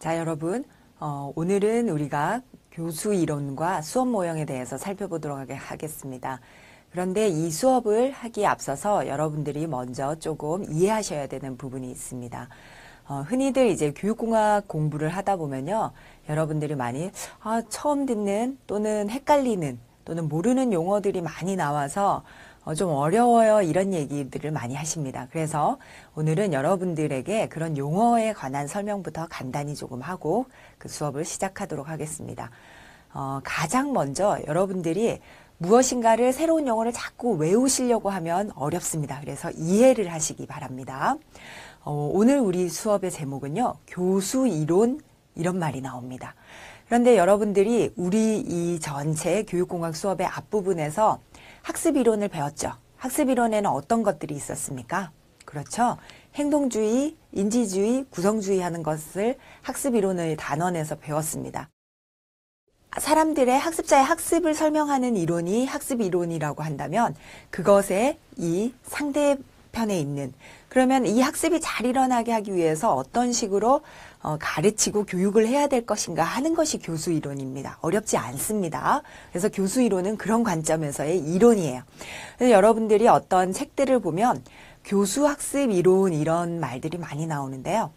자, 여러분, 오늘은 우리가 교수 이론과 수업 모형에 대해서 살펴보도록 하겠습니다. 그런데 이 수업을 하기에 앞서서 여러분들이 먼저 조금 이해하셔야 되는 부분이 있습니다. 흔히들 이제 교육공학 공부를 하다 보면요, 여러분들이 많이 처음 듣는 또는 헷갈리는 또는 모르는 용어들이 많이 나와서 좀 어려워요, 이런 얘기들을 많이 하십니다. 그래서 오늘은 여러분들에게 그런 용어에 관한 설명부터 간단히 조금 하고 그 수업을 시작하도록 하겠습니다. 가장 먼저 여러분들이 무엇인가를 새로운 용어를 자꾸 외우시려고 하면 어렵습니다. 그래서 이해를 하시기 바랍니다. 오늘 우리 수업의 제목은요, 교수 이론, 이런 말이 나옵니다. 그런데 여러분들이 우리 이 전체 교육공학 수업의 앞부분에서 학습 이론을 배웠죠. 학습 이론에는 어떤 것들이 있었습니까? 그렇죠. 행동주의, 인지주의, 구성주의 하는 것을 학습 이론의 단원에서 배웠습니다. 사람들의 학습자의 학습을 설명하는 이론이 학습 이론이라고 한다면 그것의 이 상대편에 있는, 그러면 이 학습이 잘 일어나게 하기 위해서 어떤 식으로 가르치고 교육을 해야 될 것인가 하는 것이 교수 이론입니다. 어렵지 않습니다. 그래서 교수 이론은 그런 관점에서의 이론이에요. 그래서 여러분들이 어떤 책들을 보면 교수 학습 이론 이런 말들이 많이 나오는데요.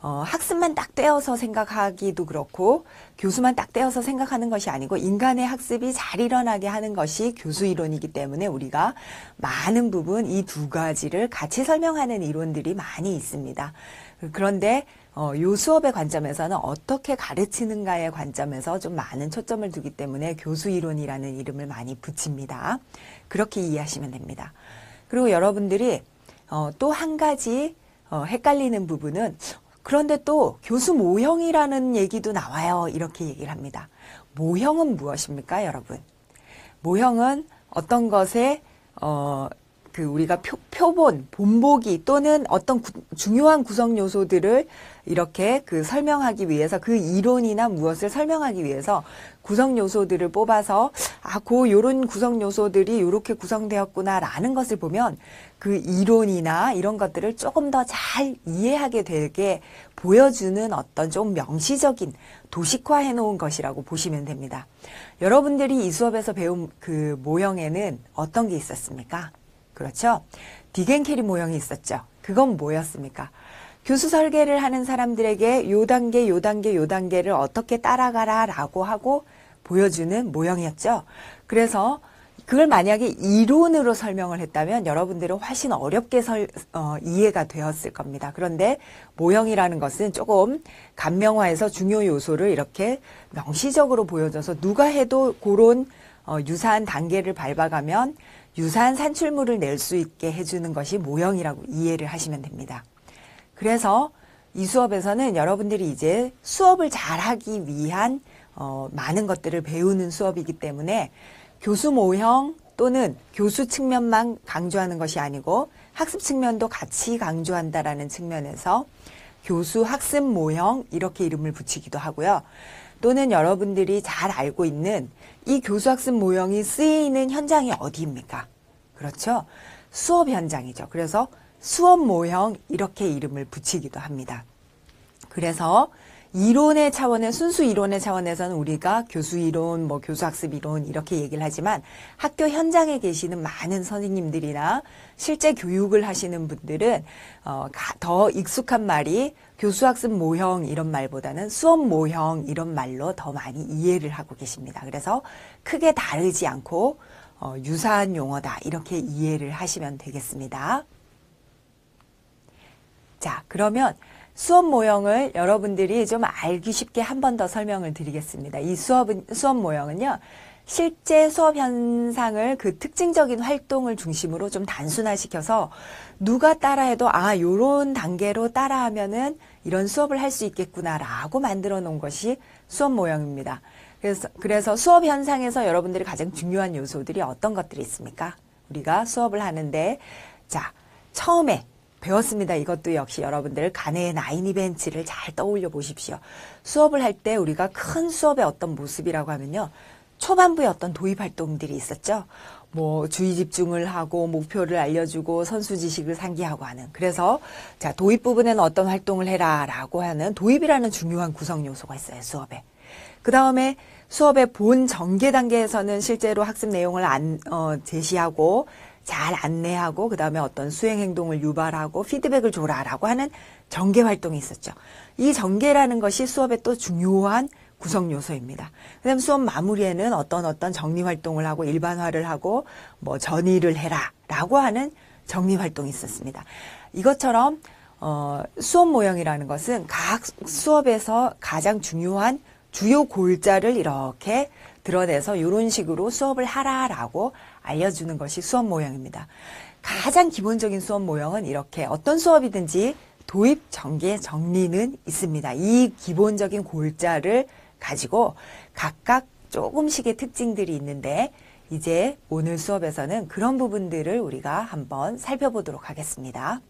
학습만 딱 떼어서 생각하기도 그렇고 교수만 딱 떼어서 생각하는 것이 아니고 인간의 학습이 잘 일어나게 하는 것이 교수 이론이기 때문에 우리가 많은 부분 이 두 가지를 같이 설명하는 이론들이 많이 있습니다. 그런데 요 수업의 관점에서는 어떻게 가르치는가의 관점에서 좀 많은 초점을 두기 때문에 교수 이론이라는 이름을 많이 붙입니다. 그렇게 이해하시면 됩니다. 그리고 여러분들이 또 한 가지 헷갈리는 부분은, 그런데 또 교수 모형이라는 얘기도 나와요, 이렇게 얘기를 합니다. 모형은 무엇입니까, 여러분? 모형은 어떤 것에 우리가 표본, 본보기 또는 어떤 중요한 구성 요소들을 이렇게 설명하기 위해서, 그 이론이나 무엇을 설명하기 위해서 구성 요소들을 뽑아서 요런 구성 요소들이 요렇게 구성되었구나라는 것을 보면 그 이론이나 이런 것들을 조금 더 잘 이해하게 되게 보여주는 어떤 좀 명시적인 도식화해 놓은 것이라고 보시면 됩니다. 여러분들이 이 수업에서 배운 그 모형에는 어떤 게 있었습니까? 그렇죠? 디겐케리 모형이 있었죠. 그건 뭐였습니까? 교수 설계를 하는 사람들에게 요 단계, 요 단계, 요 단계를 어떻게 따라가라 라고 하고 보여주는 모형이었죠. 그래서 그걸 만약에 이론으로 설명을 했다면 여러분들은 훨씬 어렵게 이해가 되었을 겁니다. 그런데 모형이라는 것은 조금 간명화해서 중요 요소를 이렇게 명시적으로 보여줘서 누가 해도 그런 유사한 단계를 밟아가면 유사한 산출물을 낼 수 있게 해주는 것이 모형이라고 이해를 하시면 됩니다. 그래서 이 수업에서는 여러분들이 이제 수업을 잘하기 위한 많은 것들을 배우는 수업이기 때문에 교수 모형 또는 교수 측면만 강조하는 것이 아니고 학습 측면도 같이 강조한다라는 측면에서 교수 학습 모형, 이렇게 이름을 붙이기도 하고요. 또는 여러분들이 잘 알고 있는 이 교수학습 모형이 쓰이는 현장이 어디입니까? 그렇죠? 수업 현장이죠. 그래서 수업 모형, 이렇게 이름을 붙이기도 합니다. 그래서 이론의 차원에, 순수 이론의 차원에서는 우리가 교수 이론, 교수학습 이론 이렇게 얘기를 하지만 학교 현장에 계시는 많은 선생님들이나 실제 교육을 하시는 분들은 더 익숙한 말이 교수학습 모형 이런 말보다는 수업 모형 이런 말로 더 많이 이해를 하고 계십니다. 그래서 크게 다르지 않고 유사한 용어다, 이렇게 이해를 하시면 되겠습니다. 자, 그러면 수업 모형을 여러분들이 좀 알기 쉽게 한 번 더 설명을 드리겠습니다. 이 수업 모형은요, 실제 수업 현상을 그 특징적인 활동을 중심으로 좀 단순화시켜서 누가 따라해도 요런 단계로 따라하면은 이런 수업을 할 수 있겠구나라고 만들어 놓은 것이 수업 모형입니다. 그래서 수업 현상에서 여러분들이 가장 중요한 요소들이 어떤 것들이 있습니까? 우리가 수업을 하는데, 자, 처음에 배웠습니다. 이것도 역시 여러분들 가네의 9이벤트를 잘 떠올려 보십시오. 수업을 할 때 우리가 큰 수업의 어떤 모습이라고 하면요, 초반부에 어떤 도입 활동들이 있었죠. 뭐 주의 집중을 하고 목표를 알려주고 선수 지식을 상기하고 하는. 그래서 자, 도입 부분에는 어떤 활동을 해라라고 하는 도입이라는 중요한 구성 요소가 있어요, 수업에. 그 다음에 수업의 본 전개 단계에서는 실제로 학습 내용을 제시하고 잘 안내하고 그 다음에 어떤 수행 행동을 유발하고 피드백을 줘라라고 하는 전개 활동이 있었죠. 이 전개라는 것이 수업의 또 중요한 구성 요소입니다. 그다음 수업 마무리에는 어떤 정리 활동을 하고 일반화를 하고 뭐 전의를 해라라고 하는 정리 활동이 있었습니다. 이것처럼 수업 모형이라는 것은 각 수업에서 가장 중요한 주요 골자를 이렇게 드러내서 이런 식으로 수업을 하라라고 알려주는 것이 수업 모형입니다. 가장 기본적인 수업 모형은 이렇게 어떤 수업이든지 도입, 전개, 정리는 있습니다. 이 기본적인 골자를 가지고 각각 조금씩의 특징들이 있는데 이제 오늘 수업에서는 그런 부분들을 우리가 한번 살펴보도록 하겠습니다.